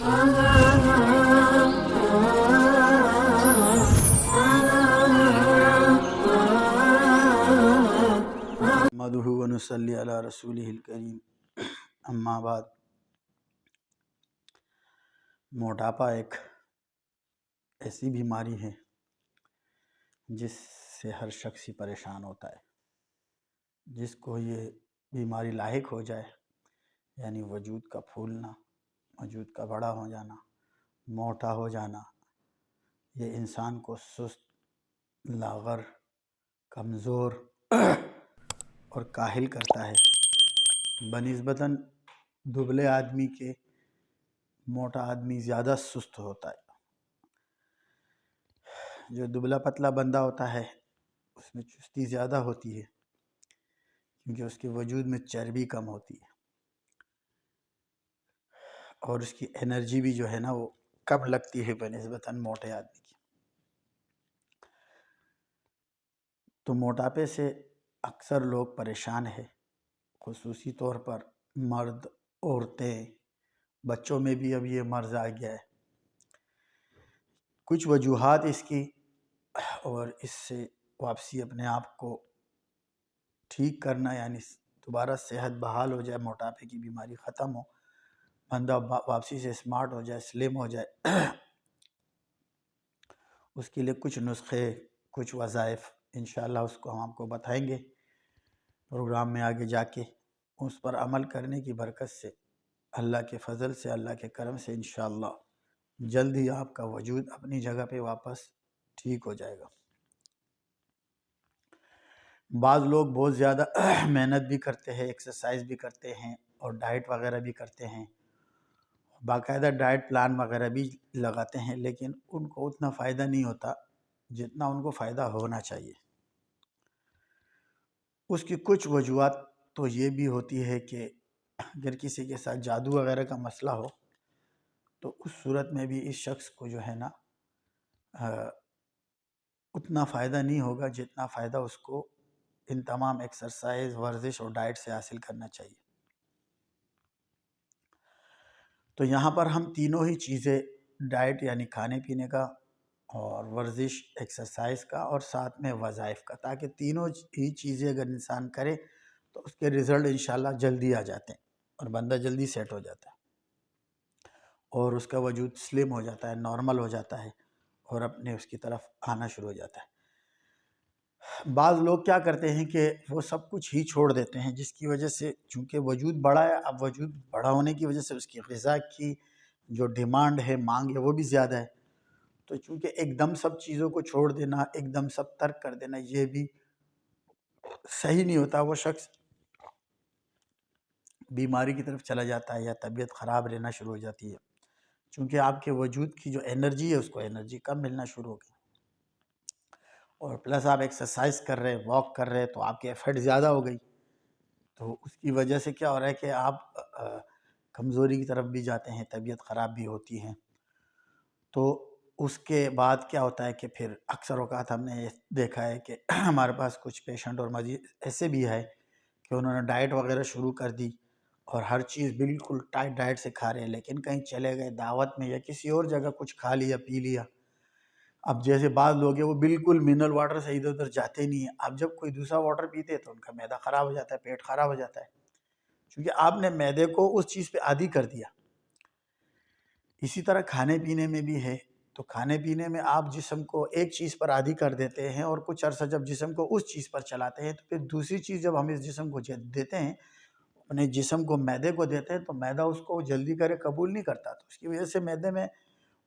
نحمدہ و نصلی علی رسولہ الکریم، اما بعد۔ موٹاپا ایک ایسی بیماری ہے جس سے ہر شخص ہی پریشان ہوتا ہے۔ جس کو یہ بیماری لاحق ہو جائے، یعنی وجود کا پھولنا، وجود کا بڑا ہو جانا، موٹا ہو جانا، یہ انسان کو سست، لاغر، کمزور اور کاہل کرتا ہے۔ بنسبتاً دبلے آدمی کے موٹا آدمی زیادہ سست ہوتا ہے۔ جو دبلا پتلا بندہ ہوتا ہے اس میں چستی زیادہ ہوتی ہے، کیونکہ اس کے وجود میں چربی کم ہوتی ہے، اور اس کی انرجی بھی جو ہے نا وہ کم لگتی ہے بنسبتاً موٹے آدمی کی۔ تو موٹاپے سے اکثر لوگ پریشان ہیں، خصوصی طور پر مرد، عورتیں، بچوں میں بھی اب یہ مرض آ گیا ہے۔ کچھ وجوہات اس کی، اور اس سے واپسی اپنے آپ کو ٹھیک کرنا، یعنی دوبارہ صحت بحال ہو جائے، موٹاپے کی بیماری ختم ہو، بندہ واپسی سے اسمارٹ ہو جائے، سلیم ہو جائے، اس کے لیے کچھ نسخے، کچھ وظائف انشاءاللہ اس کو ہم آپ کو بتائیں گے پروگرام میں آگے جا کے۔ اس پر عمل کرنے کی برکت سے، اللہ کے فضل سے، اللہ کے کرم سے انشاءاللہ جلد ہی آپ کا وجود اپنی جگہ پہ واپس ٹھیک ہو جائے گا۔ بعض لوگ بہت زیادہ محنت بھی کرتے ہیں، ایکسرسائز بھی کرتے ہیں، اور ڈائٹ وغیرہ بھی کرتے ہیں، باقاعدہ ڈائٹ پلان وغیرہ بھی لگاتے ہیں، لیکن ان کو اتنا فائدہ نہیں ہوتا جتنا ان کو فائدہ ہونا چاہیے۔ اس کی کچھ وجوہات تو یہ بھی ہوتی ہے کہ اگر کسی کے ساتھ جادو وغیرہ کا مسئلہ ہو تو اس صورت میں بھی اس شخص کو جو ہے نا اتنا فائدہ نہیں ہوگا جتنا فائدہ اس کو ان تمام ایکسرسائز، ورزش اور ڈائٹ سے حاصل کرنا چاہیے۔ تو یہاں پر ہم تینوں ہی چیزیں، ڈائٹ یعنی کھانے پینے کا، اور ورزش ایکسرسائز کا، اور ساتھ میں وظائف کا، تاکہ تینوں ہی چیزیں اگر انسان کرے تو اس کے رزلٹ انشاءاللہ جلدی آ جاتے ہیں، اور بندہ جلدی سیٹ ہو جاتا ہے، اور اس کا وجود سلم ہو جاتا ہے، نارمل ہو جاتا ہے، اور اپنے اس کی طرف آنا شروع ہو جاتا ہے۔ بعض لوگ کیا کرتے ہیں کہ وہ سب کچھ ہی چھوڑ دیتے ہیں، جس کی وجہ سے چونکہ وجود بڑا ہے، اب وجود بڑا ہونے کی وجہ سے اس کی غذا کی جو ڈیمانڈ ہے، مانگ ہے، وہ بھی زیادہ ہے۔ تو چونکہ ایک دم سب چیزوں کو چھوڑ دینا، ایک دم سب ترک کر دینا، یہ بھی صحیح نہیں ہوتا۔ وہ شخص بیماری کی طرف چلا جاتا ہے، یا طبیعت خراب رہنا شروع ہو جاتی ہے، چونکہ آپ کے وجود کی جو انرجی ہے اس کو انرجی کم ملنا شروع ہو گئی، اور پلس آپ ایکسرسائز کر رہے، واک کر رہے، تو آپ کی ایفرٹ زیادہ ہو گئی، تو اس کی وجہ سے کیا ہو رہا ہے کہ آپ کمزوری کی طرف بھی جاتے ہیں، طبیعت خراب بھی ہوتی ہے۔ تو اس کے بعد کیا ہوتا ہے کہ پھر اکثر اوقات ہم نے دیکھا ہے کہ ہمارے پاس کچھ پیشنٹ اور مریض ایسے بھی ہے کہ انہوں نے ڈائٹ وغیرہ شروع کر دی، اور ہر چیز بالکل ٹائٹ ڈائٹ سے کھا رہے ہیں، لیکن کہیں چلے گئے دعوت میں یا کسی اور جگہ کچھ کھا لیا، پی لیا۔ اب جیسے بعض لوگ ہیں وہ بالکل منرل واٹر سے ادھر ادھر جاتے نہیں ہیں، اب جب کوئی دوسرا واٹر پیتے تو ان کا معدہ خراب ہو جاتا ہے، پیٹ خراب ہو جاتا ہے، کیونکہ آپ نے معدے کو اس چیز پہ عادی کر دیا۔ اسی طرح کھانے پینے میں بھی ہے، تو کھانے پینے میں آپ جسم کو ایک چیز پر عادی کر دیتے ہیں، اور کچھ عرصہ جب جسم کو اس چیز پر چلاتے ہیں، تو پھر دوسری چیز جب ہم اس جسم کو دیتے ہیں، اپنے جسم کو، معدے کو دیتے ہیں، تو معدہ اس کو جلدی کرے قبول نہیں کرتا، تو اس کی وجہ سے معدے میں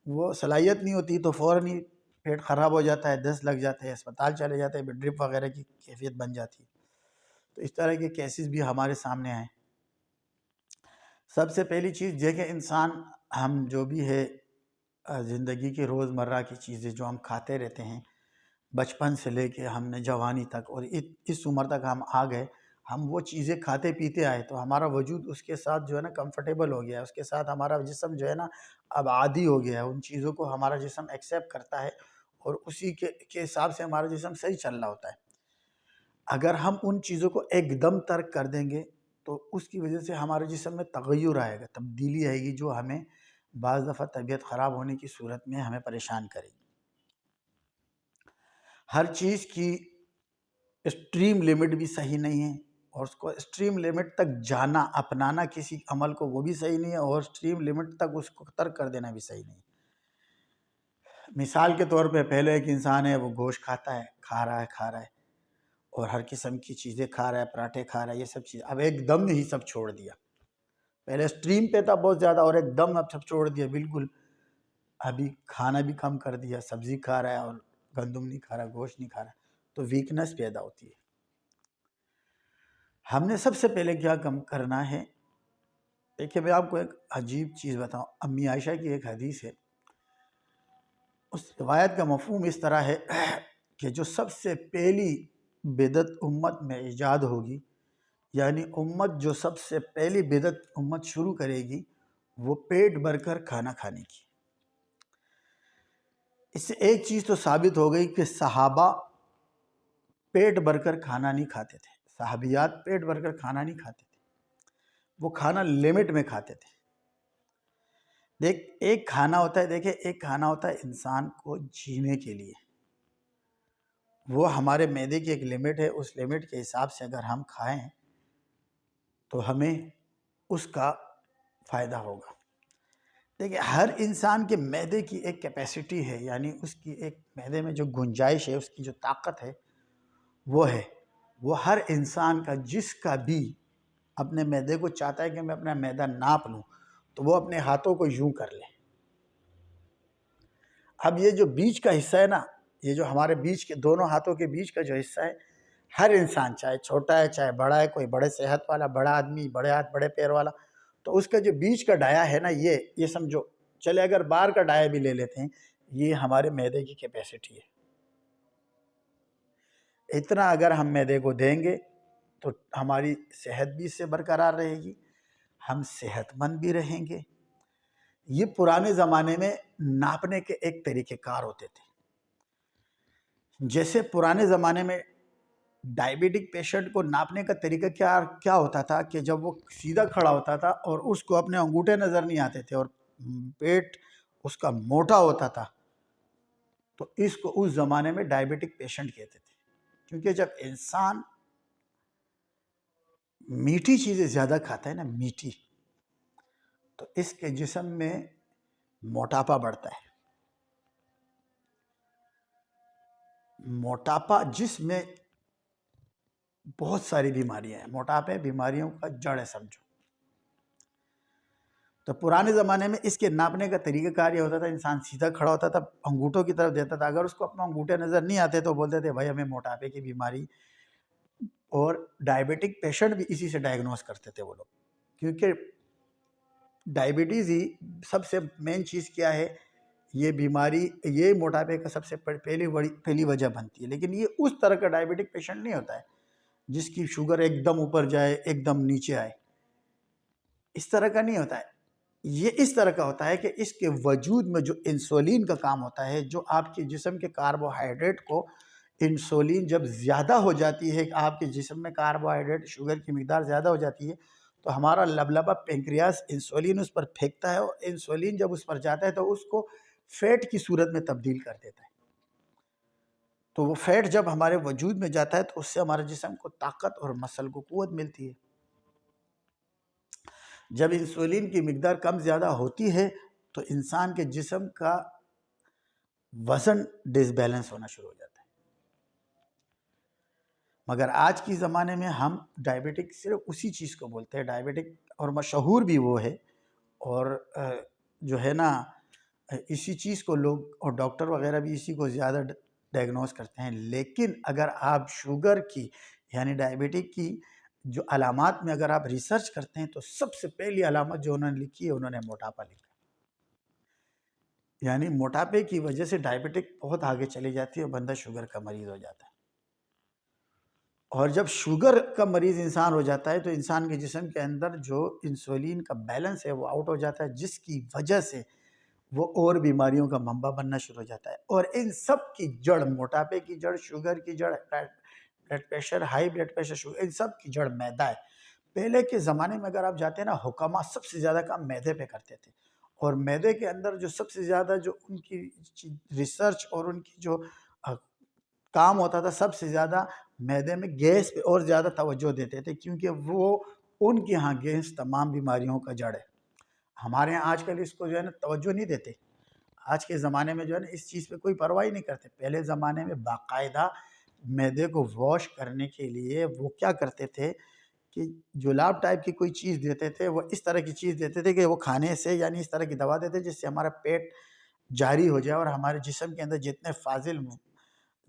وہ صلاحیت نہیں ہوتی، تو فوراً ہی پیٹ خراب ہو جاتا ہے، دست لگ جاتے ہیں، اسپتال چلے جاتے ہیں، ڈرپ وغیرہ کی کیفیت بن جاتی ہے۔ تو اس طرح کے کیسز بھی ہمارے سامنے آئے۔ سب سے پہلی چیز دیکھیں، انسان ہم جو بھی ہے زندگی کے روزمرہ کی چیزیں جو ہم کھاتے رہتے ہیں، بچپن سے لے کے ہم نے جوانی تک، اور اس عمر تک ہم آ گئے، ہم وہ چیزیں کھاتے پیتے آئے، تو ہمارا وجود اس کے ساتھ جو ہے نا کمفرٹیبل ہو گیا ہے، اس کے ساتھ ہمارا جسم جو ہے نا اب عادی ہو گیا ہے، ان چیزوں کو ہمارا جسم ایکسیپٹ کرتا ہے، اور اسی کے حساب سے ہمارا جسم صحیح چل رہا ہوتا ہے۔ اگر ہم ان چیزوں کو ایک دم ترک کر دیں گے تو اس کی وجہ سے ہمارے جسم میں تغیر آئے گا، تبدیلی آئے گی، جو ہمیں بعض دفعہ طبیعت خراب ہونے کی صورت میں ہمیں پریشان کرے گی۔ ہر چیز کی اسٹریم لمٹ بھی صحیح نہیں ہے، اور اس کو اسٹریم لمٹ تک جانا، اپنانا کسی عمل کو، وہ بھی صحیح نہیں ہے، اور اسٹریم لمٹ تک اس کو ترک کر دینا بھی صحیح نہیں ہے۔ مثال کے طور پہ پہلے ایک انسان ہے، وہ گوشت کھاتا ہے، کھا رہا ہے اور ہر قسم کی چیزیں کھا رہا ہے، پراٹھے کھا رہا ہے، یہ سب چیز اب ایک دم ہی سب چھوڑ دیا۔ پہلے اسٹریم پہ تھا بہت زیادہ، اور ایک دم اب سب چھوڑ دیا بالکل، ابھی کھانا بھی کم کر دیا، سبزی کھا رہا ہے اور گندم نہیں کھا رہا، گوشت نہیں کھا رہا، تو ویکنس پیدا ہوتی ہے۔ ہم نے سب سے پہلے کیا کم کرنا ہے؟ دیکھیے میں آپ کو ایک عجیب چیز بتاؤں، امی عائشہ کی ایک حدیث ہے، اس روایت کا مفہوم اس طرح ہے کہ جو سب سے پہلی بدعت امت میں ایجاد ہوگی، یعنی امت جو سب سے پہلی بدعت امت شروع کرے گی، وہ پیٹ بھر کر کھانا کھانے کی۔ اس سے ایک چیز تو ثابت ہو گئی کہ صحابہ پیٹ بھر کر کھانا نہیں کھاتے تھے، صحابیات پیٹ بھر کر کھانا نہیں کھاتے تھے، وہ کھانا لمٹ میں کھاتے تھے۔ ایک کھانا ہوتا ہے، دیکھیں ایک کھانا ہوتا ہے انسان کو جینے کے لیے، وہ ہمارے معدے کی ایک لمٹ ہے، اس لمٹ کے حساب سے اگر ہم کھائیں تو ہمیں اس کا فائدہ ہوگا۔ دیکھیں ہر انسان کے معدے کی ایک کیپیسٹی ہے، یعنی اس کی ایک معدے میں جو گنجائش ہے، اس کی جو طاقت ہے وہ ہے، وہ ہر انسان کا جس کا بھی اپنے معدے کو چاہتا ہے کہ میں اپنا معدہ ناپ لوں، تو وہ اپنے ہاتھوں کو یوں کر لے۔ اب یہ جو بیچ کا حصہ ہے نا، یہ جو ہمارے بیچ کے دونوں ہاتھوں کے بیچ کا جو حصہ ہے، ہر انسان چاہے چھوٹا ہے چاہے بڑا ہے، کوئی بڑے صحت والا بڑا آدمی، بڑے ہاتھ بڑے پیر والا، تو اس کا جو بیچ کا ڈایا ہے نا، یہ سمجھو چلے اگر باہر کا ڈایا بھی لے لیتے ہیں، یہ ہمارے معدے کی کیپیسٹی ہے۔ اتنا اگر ہم معدے کو دیں گے تو ہماری صحت بھی اس سے برقرار رہے گی، ہم صحت مند بھی رہیں گے۔ یہ پرانے زمانے میں ناپنے کے ایک طریقہ کار ہوتے تھے۔ جیسے پرانے زمانے میں ڈائبٹک پیشنٹ کو ناپنے کا طریقہ کیا ہوتا تھا کہ جب وہ سیدھا کھڑا ہوتا تھا اور اس کو اپنے انگوٹھے نظر نہیں آتے تھے اور پیٹ اس کا موٹا ہوتا تھا، تو اس کو اس زمانے میں ڈائبٹک پیشنٹ کہتے تھے، کیونکہ جب انسان میٹھی چیزیں زیادہ کھاتا ہے نا، میٹھی، تو اس کے جسم میں موٹاپا بڑھتا ہے۔ موٹاپا جسم میں بہت ساری بیماریاں ہیں، موٹاپے بیماریوں کا جڑ ہے سمجھو۔ تو پرانے زمانے میں اس کے ناپنے کا طریقہ کار یہ ہوتا تھا، انسان سیدھا کھڑا ہوتا تھا، انگوٹھوں کی طرف دیتا تھا، اگر اس کو اپنا انگوٹھے نظر نہیں آتے تو بولتے تھے بھائی ہمیں موٹاپے کی بیماری، اور ڈائبٹک پیشنٹ بھی اسی سے ڈائگنوز کرتے تھے وہ لوگ، کیونکہ ڈائبٹیز ہی سب سے مین چیز کیا ہے، یہ بیماری، یہ موٹاپے کا سب سے پہلی وجہ بنتی ہے۔ لیکن یہ اس طرح کا ڈائبٹک پیشنٹ نہیں ہوتا ہے جس کی شوگر ایک دم اوپر جائے ایک دم نیچے آئے، اس طرح کا نہیں ہوتا ہے۔ یہ اس طرح کا ہوتا ہے کہ اس کے وجود میں جو انسولین کا کام ہوتا ہے، جو آپ کے جسم کے کاربوہائیڈریٹ کو، انسولین جب زیادہ ہو جاتی ہے، آپ کے جسم میں کاربوہائیڈریٹ شوگر کی مقدار زیادہ ہو جاتی ہے، تو ہمارا لبلبا پینکریاس انسولین اس پر پھینکتا ہے، اور انسولین جب اس پر جاتا ہے تو اس کو فیٹ کی صورت میں تبدیل کر دیتا ہے۔ تو وہ فیٹ جب ہمارے وجود میں جاتا ہے تو اس سے ہمارے جسم کو طاقت اور مسل کو قوت ملتی ہے۔ جب انسولین کی مقدار کم زیادہ ہوتی ہے تو انسان کے جسم کا وزن ڈس بیلنس ہونا شروع ہو جاتا ہے۔ مگر آج کی زمانے میں ہم ڈائبٹک صرف اسی چیز کو بولتے ہیں ڈائبٹک، اور مشہور بھی وہ ہے، اور جو ہے نا اسی چیز کو لوگ اور ڈاکٹر وغیرہ بھی اسی کو زیادہ ڈائگنوز کرتے ہیں۔ لیکن اگر آپ شوگر کی یعنی ڈائبٹک کی جو علامات میں اگر آپ ریسرچ کرتے ہیں تو سب سے پہلی علامت جو انہوں نے لکھی ہے، انہوں نے موٹاپا لکھا، یعنی موٹاپے کی وجہ سے ڈائبٹک بہت آگے چلی جاتی ہے اور بندہ شوگر کا مریض ہو جاتا ہے۔ اور جب شوگر کا مریض انسان ہو جاتا ہے تو انسان کے جسم کے اندر جو انسولین کا بیلنس ہے وہ آؤٹ ہو جاتا ہے، جس کی وجہ سے وہ اور بیماریوں کا منبع بننا شروع ہو جاتا ہے۔ اور ان سب کی جڑ، موٹاپے کی جڑ، شوگر کی جڑ، blood pressure, high blood pressure, sugar, ان سب کی جڑ میدا ہے۔ پہلے کے زمانے میں اگر آپ جاتے ہیں نا، حکما سب سے زیادہ کام میدے پہ کرتے تھے، اور میدے کے اندر جو سب سے زیادہ جو ان کی ریسرچ اور ان کی جو کام ہوتا تھا، سب سے زیادہ میدے میں گیس پہ اور زیادہ توجہ دیتے تھے، کیونکہ وہ ان کے ہاں گیس تمام بیماریوں کا جڑ ہے۔ ہمارے ہاں آج کل اس کو جو ہے نا توجہ نہیں دیتے، آج کے زمانے میں جو ہے نا اس چیز پہ کوئی پرواہ نہیں کرتے۔ پہلے زمانے میں باقاعدہ میدے کو واش کرنے کے لیے وہ کیا کرتے تھے کہ جلاب ٹائپ کی کوئی چیز دیتے تھے، وہ اس طرح کی چیز دیتے تھے کہ وہ کھانے سے یعنی اس طرح کی دوا دیتے جس سے ہمارا پیٹ جاری ہو جائے اور ہمارے جسم کے اندر جتنے فاضل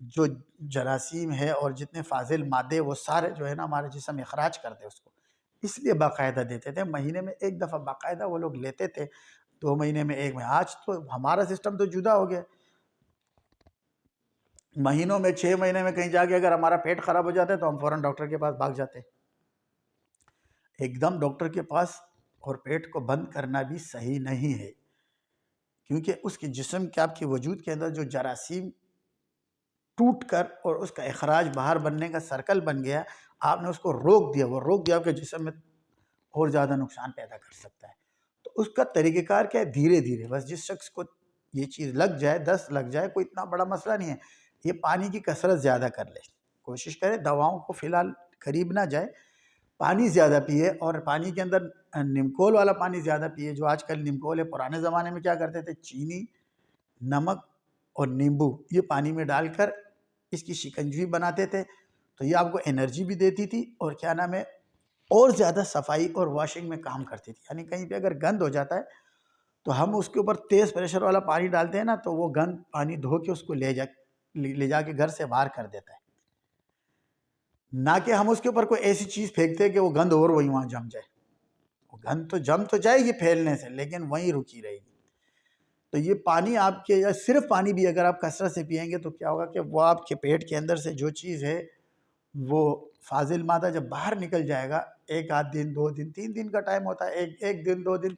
جو جراثیم ہے اور جتنے فاضل مادے وہ سارے جو ہے نا ہمارے جسم اخراج کر دے اس کو، اس لیے باقاعدہ دیتے تھے۔ مہینے میں ایک دفعہ باقاعدہ وہ لوگ لیتے تھے، 2 مہینے میں ایک میں۔ آج تو ہمارا سسٹم تو جدا ہو گیا، مہینوں میں 6 مہینے میں کہیں جا کے اگر ہمارا پیٹ خراب ہو جاتا ہے تو ہم فوراً ڈاکٹر کے پاس بھاگ جاتے ہیں۔ ایک دم ڈاکٹر کے پاس اور پیٹ کو بند کرنا بھی صحیح نہیں ہے، کیونکہ اس کے جسم کے آپ کے وجود کے اندر جو جراثیم ٹوٹ کر اور اس کا اخراج باہر بننے کا سرکل بن گیا، آپ نے اس کو روک دیا، وہ روک دیا آپ کے جسم میں اور زیادہ نقصان پیدا کر سکتا ہے۔ تو اس کا طریقہ کار کیا ہے؟ دھیرے دھیرے، بس جس شخص کو یہ چیز لگ جائے، 10 لگ جائے، کوئی اتنا بڑا مسئلہ نہیں ہے، یہ پانی کی کثرت زیادہ کر لے، کوشش کرے دواؤں کو فی الحال قریب نہ جائے، پانی زیادہ پیے، اور پانی کے اندر نمکول والا پانی زیادہ پیے۔ جو آج کل نمکول ہے، پرانے زمانے میں کیا کرتے تھے؟ چینی، نمک اور نیمبو یہ پانی میں ڈال کر اس کی شکنجی بناتے تھے، تو یہ آپ کو انرجی بھی دیتی تھی اور کیا نام ہے اور زیادہ صفائی اور واشنگ میں کام کرتی تھی۔ یعنی کہیں پہ اگر گند ہو جاتا ہے تو ہم اس کے اوپر تیز پریشر والا پانی ڈالتے ہیں نا، تو وہ گند پانی دھو کے اس کو لے جا کے گھر سے باہر کر دیتا ہے، نہ کہ ہم اس کے اوپر کوئی ایسی چیز پھینکتے ہیں کہ وہ گند اور وہی وہاں جم جائے۔ وہ گند تو جم تو جائے گی پھیلنے سے، لیکن وہیں رکی رہے گی۔ تو یہ پانی آپ کے، یا صرف پانی بھی اگر آپ کثرت سے پئیں گے تو کیا ہوگا کہ وہ آپ کے پیٹ کے اندر سے جو چیز ہے وہ فاضل مادہ جب باہر نکل جائے گا، 1 آدھ دن، 2 دن، 3 دن کا ٹائم ہوتا ہے، ایک دن 2 دن۔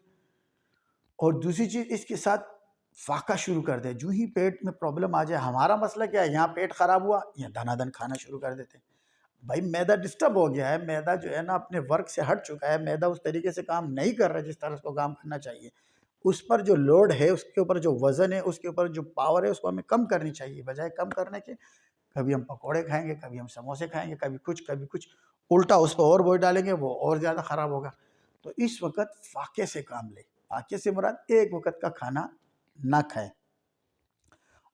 اور دوسری چیز اس کے ساتھ فاقہ شروع کر دے، جو ہی پیٹ میں پرابلم آ جائے۔ ہمارا مسئلہ کیا ہے؟ یہاں پیٹ خراب ہوا، یا دھنا دھن کھانا شروع کر دیتے ہیں۔ بھائی میدہ ڈسٹرب ہو گیا ہے، میدہ جو ہے نا اپنے ورک سے ہٹ چکا ہے، میدہ اس طریقے سے کام نہیں کر رہا جس طرح اس کو کام کرنا چاہیے۔ اس پر جو لوڈ ہے، اس کے اوپر جو وزن ہے، اس کے اوپر جو پاور ہے، اس کو ہمیں کم کرنی چاہیے۔ بجائے کم کرنے کے کبھی ہم پکوڑے کھائیں گے، کبھی ہم سموسے کھائیں گے، کبھی کچھ الٹا اس پہ اور بوجھ ڈالیں گے، وہ اور زیادہ خراب ہوگا۔ تو اس وقت فاقے سے کام لے۔ فاقے سے مراد ایک وقت کا کھانا نہ کھائیں،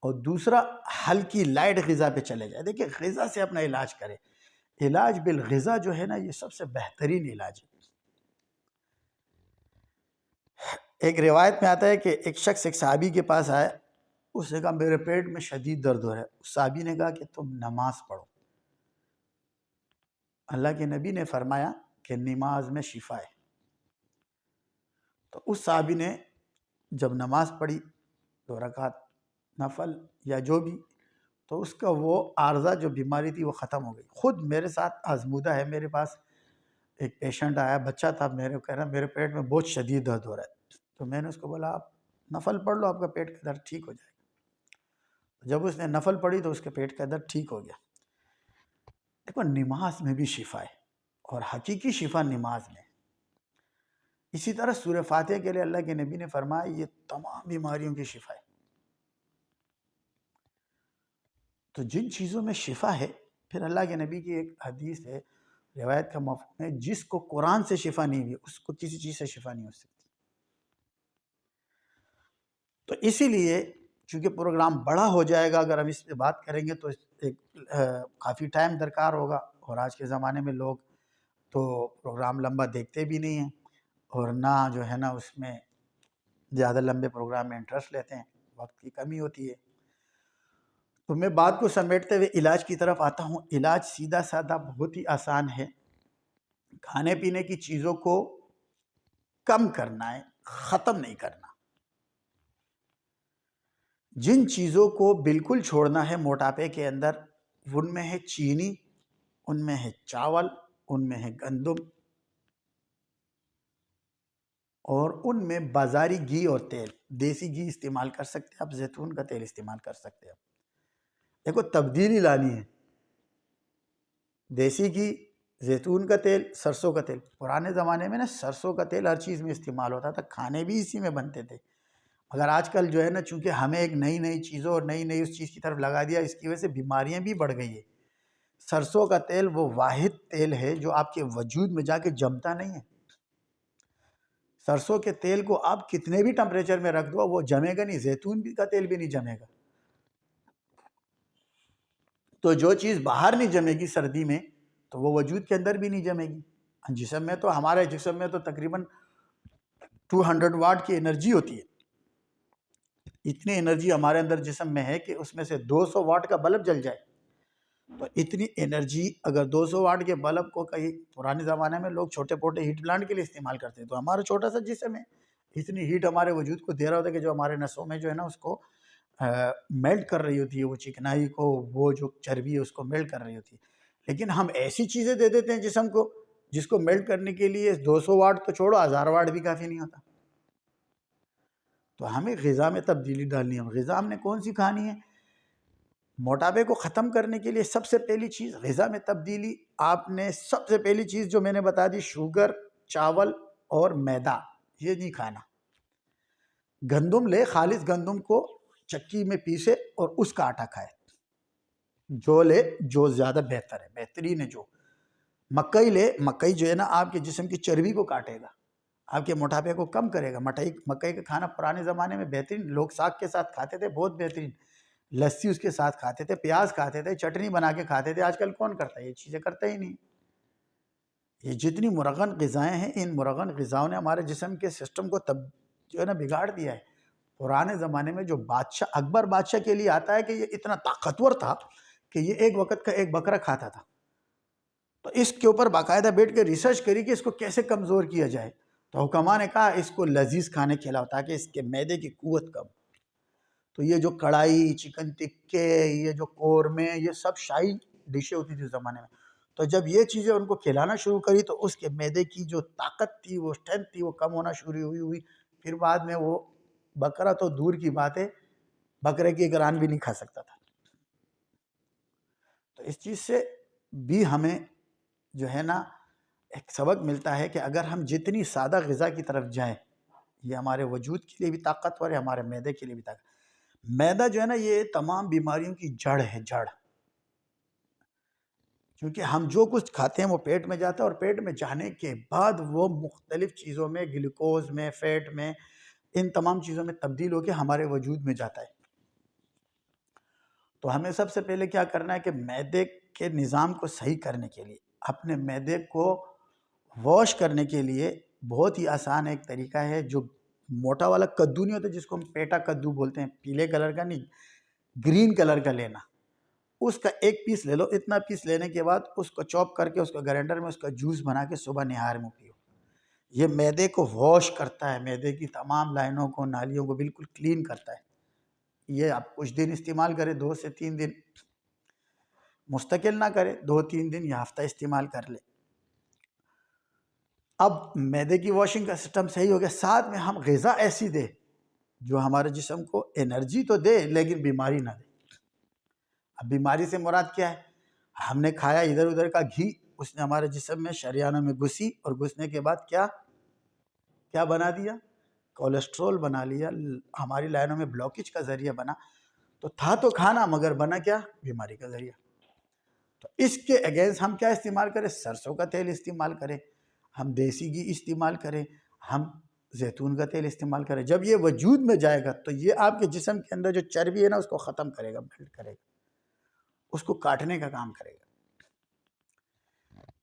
اور دوسرا ہلکی لائٹ غذا پہ چلے جائے۔ دیکھیں غذا سے اپنا علاج کرے، علاج بالغذا جو ہے نا یہ سب سے بہترین علاج ہے۔ ایک روایت میں آتا ہے کہ ایک شخص ایک صحابی کے پاس آئے، اس نے کہا میرے پیٹ میں شدید درد ہو رہا ہے۔ اس صحابی نے کہا کہ تم نماز پڑھو۔ اللہ کے نبی نے فرمایا کہ نماز میں شفا ہے۔ تو اس صحابی نے جب نماز پڑھی 2 رکعت نفل یا جو بھی، تو اس کا وہ عارضہ جو بیماری تھی وہ ختم ہو گئی۔ خود میرے ساتھ آزمودہ ہے، میرے پاس ایک پیشنٹ آیا، بچہ تھا، میرے کہہ رہا میرے پیٹ میں بہت شدید درد ہو رہا ہے۔ تو میں نے اس کو بولا آپ نفل پڑھ لو، آپ کا پیٹ کا درد ٹھیک ہو جائے گا۔ جب اس نے نفل پڑھی تو اس کے پیٹ کا درد ٹھیک ہو گیا۔ دیکھو نماز میں بھی شفا ہے، اور حقیقی شفا نماز میں۔ اسی طرح سورہ فاتحہ کے لیے اللہ کے نبی نے فرمایا یہ تمام بیماریوں کی شفا ہے۔ تو جن چیزوں میں شفا ہے، پھر اللہ کے نبی کی ایک حدیث ہے، روایت کا مفہوم ہے، جس کو قرآن سے شفا نہیں ہوئی اس کو کسی چیز سے شفا نہیں ہو سکتی۔ تو اسی لیے چونکہ پروگرام بڑا ہو جائے گا، اگر ہم اس پہ بات کریں گے تو کافی ٹائم درکار ہوگا، اور آج کے زمانے میں لوگ تو پروگرام لمبا دیکھتے بھی نہیں ہیں، اور نہ جو ہے نا اس میں زیادہ لمبے پروگرام میں انٹرسٹ لیتے ہیں، وقت کی کمی ہوتی ہے۔ تو میں بات کو سمیٹتے ہوئے علاج کی طرف آتا ہوں۔ علاج سیدھا سادہ بہت ہی آسان ہے، کھانے پینے کی چیزوں کو کم کرنا ہے، ختم نہیں کرنا۔ جن چیزوں کو بالکل چھوڑنا ہے موٹاپے کے اندر، ان میں ہے چینی، ان میں ہے چاول، ان میں ہے گندم، اور ان میں بازاری گھی اور تیل۔ دیسی گھی استعمال کر سکتے ہیں آپ، زیتون کا تیل استعمال کر سکتے ہیں آپ۔ دیکھو تبدیلی لانی ہے، دیسی گھی، زیتون کا تیل، سرسوں کا تیل۔ پرانے زمانے میں نا سرسوں کا تیل ہر چیز میں استعمال ہوتا تھا، کھانے بھی اسی میں بنتے تھے، مگر آج کل جو ہے نا، چونکہ ہمیں ایک نئی نئی چیزوں اور نئی نئی اس چیز کی طرف لگا دیا، اس کی وجہ سے بیماریاں بھی بڑھ گئی ہے۔ سرسوں کا تیل وہ واحد تیل ہے جو آپ کے وجود میں جا کے جمتا نہیں ہے۔ سرسوں کے تیل کو آپ کتنے بھی ٹمپریچر میں رکھ دو وہ جمے گا نہیں، زیتون کا تیل بھی نہیں جمے گا۔ تو جو چیز باہر نہیں جمے گی سردی میں تو وہ وجود کے اندر بھی نہیں جمے گی۔ جسم میں تو ہمارے جسم میں تو تقریباً 200 واٹ کی انرجی ہوتی ہے۔ اتنی انرجی ہمارے اندر جسم میں ہے کہ اس میں سے 200 واٹ کا بلب جل جائے تو اتنی انرجی اگر 200 واٹ کے بلب کو کہیں پرانے زمانے میں لوگ چھوٹے پوٹے ہیٹ پلانٹ کے لیے استعمال کرتے ہیں، تو ہمارا چھوٹا سا جسم ہے اتنی ہیٹ ہمارے وجود کو دے رہا ہوتا ہے کہ جو ہمارے نسوں میں جو ہے نا اس کو میلٹ کر رہی ہوتی ہے، وہ چکنائی کو، وہ جو چربی ہے اس کو میلٹ کر رہی ہوتی ہے۔ لیکن ہم ایسی چیزیں دے دیتے ہیں جسم کو جس کو میلٹ کرنے کے لیے 200 واٹ تو چھوڑو 1000 واٹ بھی کافی نہیں ہوتا۔ تو ہمیں غذا میں تبدیلی ڈالنی ہے۔ غذا ہم نے کون سی کھانی ہے؟ موٹاپے کو ختم کرنے کے لیے سب سے پہلی چیز غذا میں تبدیلی۔ آپ نے سب سے پہلی چیز جو میں نے بتا دی، شوگر، چاول اور میدا، یہ نہیں کھانا۔ گندم لے، خالص گندم کو چکی میں پیسے اور اس کا آٹا کھائے۔ جو لے، جو زیادہ بہتر ہے، بہترین ہے جو۔ مکئی لے، مکئی جو ہے نا آپ کے جسم کی چربی کو کاٹے گا، آپ کے موٹاپے کو کم کرے گا۔ مکئی کا کھانا پرانے زمانے میں بہترین، لوگ ساگ کے ساتھ کھاتے تھے، بہت بہترین، لسی اس کے ساتھ کھاتے تھے، پیاز کھاتے تھے، چٹنی بنا کے کھاتے تھے۔ آج کل کون کرتا ہے یہ چیزیں؟ کرتا ہی نہیں۔ یہ جتنی مرغن غذائیں ہیں، ان مرغن غذاؤں نے ہمارے جسم کے سسٹم کو جو ہے نا بگاڑ دیا ہے۔ پرانے زمانے میں جو بادشاہ، اکبر بادشاہ کے لیے آتا ہے کہ یہ اتنا طاقتور تھا کہ یہ ایک وقت کا ایک بکرا کھاتا تھا، تو اس کے اوپر باقاعدہ بیٹھ کے ریسرچ کری کہ اس کو کیسے کمزور کیا جائے۔ تو حکماء نے کہا اس کو لذیذ کھانے کھلاؤ تاکہ اس کے معدے کی قوت کم۔ تو یہ جو کڑھائی، چکن ٹکے، یہ جو قورمے، یہ سب شاہی ڈشیں ہوتی تھی اس زمانے میں۔ تو جب یہ چیزیں ان کو کھلانا شروع کری تو اس کے معدے کی جو طاقت تھی، وہ اسٹرینتھ تھی، وہ کم ہونا شروع ہوئی۔ پھر بعد میں وہ بکرا تو دور کی بات ہے، بکرے کی ایک ران بھی نہیں کھا سکتا تھا۔ تو اس چیز سے بھی ہمیں جو ہے نا ایک سبق ملتا ہے کہ اگر ہم جتنی سادہ غذا کی طرف جائیں، یہ ہمارے وجود کے لیے بھی طاقتور ہے، ہمارے معدے کے لیے بھی طاقت۔ معدہ جو ہے نا یہ تمام بیماریوں کی جڑ ہے، جڑ۔ کیونکہ ہم جو کچھ کھاتے ہیں وہ پیٹ میں جاتا ہے، اور پیٹ میں جانے کے بعد وہ مختلف چیزوں میں، گلوکوز میں، فیٹ میں، ان تمام چیزوں میں تبدیل ہو کے ہمارے وجود میں جاتا ہے۔ تو ہمیں سب سے پہلے کیا کرنا ہے کہ معدے کے نظام کو صحیح کرنے کے لیے، اپنے معدے کو واش کرنے کے لیے بہت ہی آسان ایک طریقہ ہے، جو موٹا والا کدو نہیں ہوتا جس کو ہم پیٹا کدو بولتے ہیں، پیلے کلر کا نہیں، گرین کلر کا لینا، اس کا ایک پیس لے لو۔ اتنا پیس لینے کے بعد اس کو چاپ کر کے اس کو گرینڈر میں اس کا جوس بنا کے صبح نہار میں پیو۔ یہ معدے کو واش کرتا ہے، معدے کی تمام لائنوں کو، نالیوں کو بالکل کلین کرتا ہے۔ یہ آپ کچھ دن استعمال کریں، 2 سے 3 دن، مستقل نہ کریں، 2-3 دن یا ہفتہ استعمال کر لیں۔ اب معدے کی واشنگ کا سسٹم صحیح ہو گیا، ساتھ میں ہم غذا ایسی دے جو ہمارے جسم کو انرجی تو دے لیکن بیماری نہ دے۔ اب بیماری سے مراد کیا ہے؟ ہم نے کھایا ادھر ادھر کا گھی، اس نے ہمارے جسم میں شریانوں میں گھسی، اور گھسنے کے بعد کیا بنا دیا؟ کولیسٹرول بنا لیا، ہماری لائنوں میں بلاکیج کا ذریعہ بنا۔ تو تھا تو کھانا، مگر بنا کیا؟ بیماری کا ذریعہ۔ تو اس کے اگینسٹ ہم کیا استعمال کریں؟ سرسوں کا تیل استعمال کریں، ہم دیسی گھی استعمال کریں، ہم زیتون کا تیل استعمال کریں۔ جب یہ وجود میں جائے گا تو یہ آپ کے جسم کے اندر جو چربی ہے نا اس کو ختم کرے گا، میلٹ کرے گا، اس کو کاٹنے کا کام کرے گا۔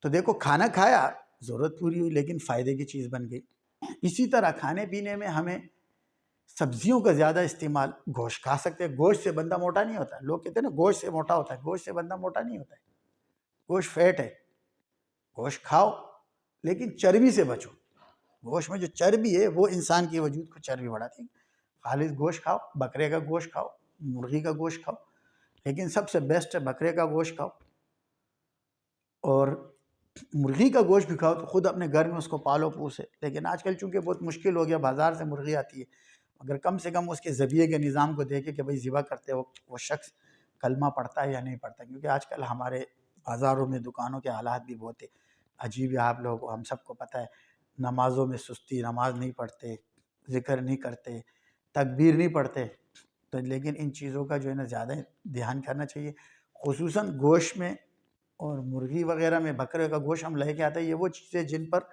تو دیکھو، کھانا کھایا، ضرورت پوری ہوئی، لیکن فائدے کی چیز بن گئی۔ اسی طرح کھانے پینے میں ہمیں سبزیوں کا زیادہ استعمال، گوشت کھا سکتے ہیں، گوشت سے بندہ موٹا نہیں ہوتا۔ لوگ کہتے ہیں نا گوشت سے موٹا ہوتا ہے، گوشت سے بندہ موٹا نہیں ہوتا ہے، گوشت فیٹ ہے۔ گوشت کھاؤ لیکن چربی سے بچو۔ گوشت میں جو چربی ہے وہ انسان کی وجود کو چربی بڑھاتی ہے۔ خالص گوشت کھاؤ، بکرے کا گوشت کھاؤ، مرغی کا گوشت کھاؤ، لیکن سب سے بیسٹ ہے بکرے کا گوشت کھاؤ۔ اور مرغی کا گوشت بھی کھاؤ تو خود اپنے گھر میں اس کو پالو پوسے، لیکن آج کل چونکہ بہت مشکل ہو گیا، بازار سے مرغی آتی ہے، اگر کم سے کم اس کے ذبیحے کے نظام کو دیکھے کہ بھئی ذبح کرتے ہو وہ شخص کلمہ پڑھتا ہے یا نہیں پڑھتا، کیونکہ آج کل ہمارے بازاروں میں، دکانوں کے حالات بھی بہت عجیب ہے۔ آپ لوگ، ہم سب کو پتہ ہے، نمازوں میں سستی، نماز نہیں پڑھتے، ذکر نہیں کرتے، تکبیر نہیں پڑھتے، تو لیکن ان چیزوں کا جو ہے نا زیادہ دھیان کرنا چاہیے، خصوصاً گوشت میں اور مرغی وغیرہ میں بکرے کا گوشت ہم لے کے آتے ہیں، یہ وہ چیزیں جن پر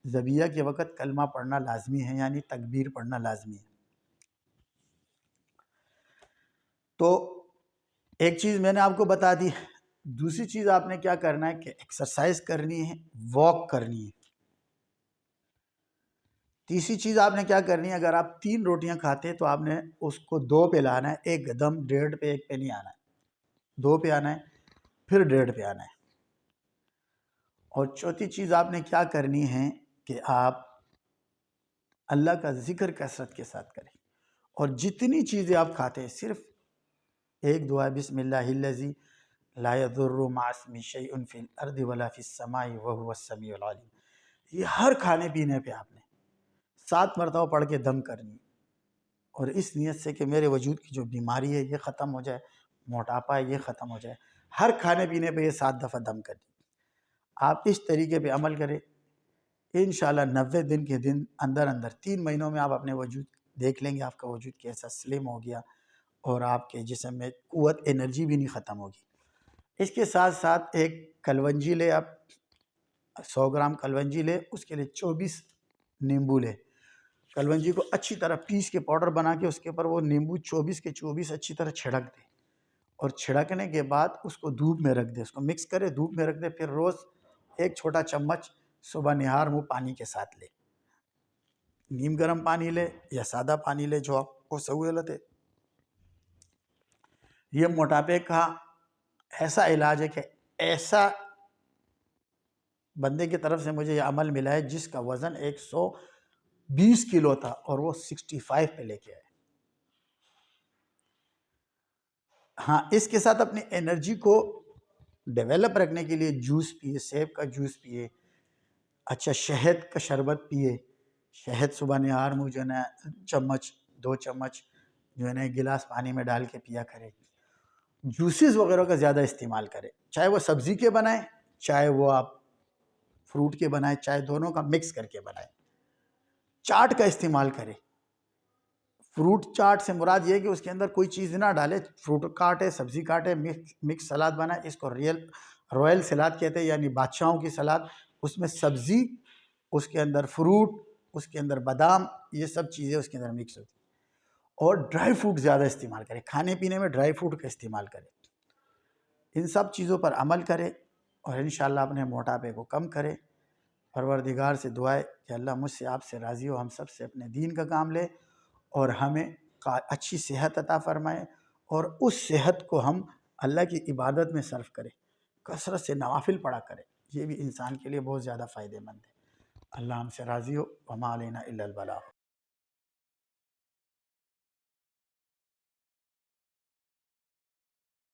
ذبیحہ کے وقت کلمہ پڑھنا لازمی ہے، یعنی تکبیر پڑھنا لازمی ہے۔ تو ایک چیز میں نے آپ کو بتا دی، دوسری چیز آپ نے کیا کرنا ہے کہ ایکسرسائز کرنی ہے، واک کرنی ہے۔ تیسری چیز آپ نے کیا کرنی ہے، اگر آپ 3 روٹیاں کھاتے ہیں تو آپ نے اس کو 2 پہ لانا ہے، ایک دم 1.5 پہ، 1 پہ نہیں آنا ہے، 2 پہ آنا ہے، پھر 1.5 پہ آنا ہے۔ اور چوتھی چیز آپ نے کیا کرنی ہے کہ آپ اللہ کا ذکر کثرت کے ساتھ کریں، اور جتنی چیزیں آپ کھاتے ہیں صرف ایک دعا بسم اللہ الذی لا یضر مع اسمہ شیء فی الارض ولا فی السماء وهو السمیع العلیم، یہ ہر کھانے پینے پہ آپ نے 7 مرتبہ پڑھ کے دم کرنی، اور اس نیت سے کہ میرے وجود کی جو بیماری ہے یہ ختم ہو جائے، موٹاپا ہے یہ ختم ہو جائے، ہر کھانے پینے پہ یہ 7 دفعہ دم کرنی۔ آپ اس طریقے پہ عمل کریں، انشاءاللہ 90 دن کے دن اندر 3 مہینوں میں آپ اپنے وجود دیکھ لیں گے، آپ کا وجود کیسا سلم ہو گیا، اور آپ کے جسم میں قوت انرجی بھی نہیں ختم ہوگی۔ اس کے ساتھ ساتھ ایک کلونجی لے، آپ 100 گرام کلونجی لے، اس کے لیے 24 نیمبو لے، کلونجی کو اچھی طرح پیس کے پاؤڈر بنا کے اس کے اوپر وہ نیمبو 24 کے 24 اچھی طرح چھڑک دے، اور چھڑکنے کے بعد اس کو دھوپ میں رکھ دے، اس کو مکس کرے، دھوپ میں رکھ دے، پھر روز ایک چھوٹا چمچ صبح نہار منہ پانی کے ساتھ لے، نیم گرم پانی لے یا سادہ پانی لے جو آپ کو سہولت ہے۔ یہ موٹاپے کا ایسا علاج ہے کہ ایسا بندے کی طرف سے مجھے یہ عمل ملا ہے جس کا وزن 120 کلو تھا اور وہ 65 پہ لے کے آئے۔ ہاں، اس کے ساتھ اپنی انرجی کو ڈیولپ رکھنے کے لیے جوس پیئے، سیب کا جوس پیئے، اچھا شہد کا شربت پیئے، شہد صبح نہار منہ جو ہے نا چمچ 2 چمچ جو ہے نا گلاس پانی میں ڈال کے پیا کرے، جوسز وغیرہ کا زیادہ استعمال کرے، چاہے وہ سبزی کے بنائیں، چاہے وہ آپ فروٹ کے بنائیں، چاہے دونوں کا مکس کر کے بنائیں، چاٹ کا استعمال کرے۔ فروٹ چاٹ سے مراد یہ ہے کہ اس کے اندر کوئی چیز نہ ڈالے، فروٹ کاٹے، سبزی کاٹے، مکس سلاد بنائے، اس کو رویل سلاد کہتے ہیں، یعنی بادشاہوں کی سلاد، اس میں سبزی، اس کے اندر فروٹ، اس کے اندر بادام، یہ سب چیزیں اس کے اندر مکس ہوتی ہیں۔ اور ڈرائی فروٹ زیادہ استعمال کرے، کھانے پینے میں ڈرائی فروٹ کا استعمال کرے، ان سب چیزوں پر عمل کرے اور انشاءاللہ اپنے موٹاپے کو کم کرے۔ پروردگار سے دعا ہے کہ اللہ مجھ سے، آپ سے راضی ہو، ہم سب سے اپنے دین کا کام لے اور ہمیں اچھی صحت عطا فرمائے، اور اس صحت کو ہم اللہ کی عبادت میں صرف کریں، کثرت سے نوافل پڑھا کریں، یہ بھی انسان کے لیے بہت زیادہ فائدہ مند ہے۔ اللہ ہم سے راضی ہو، وما علینا الا البلاغ۔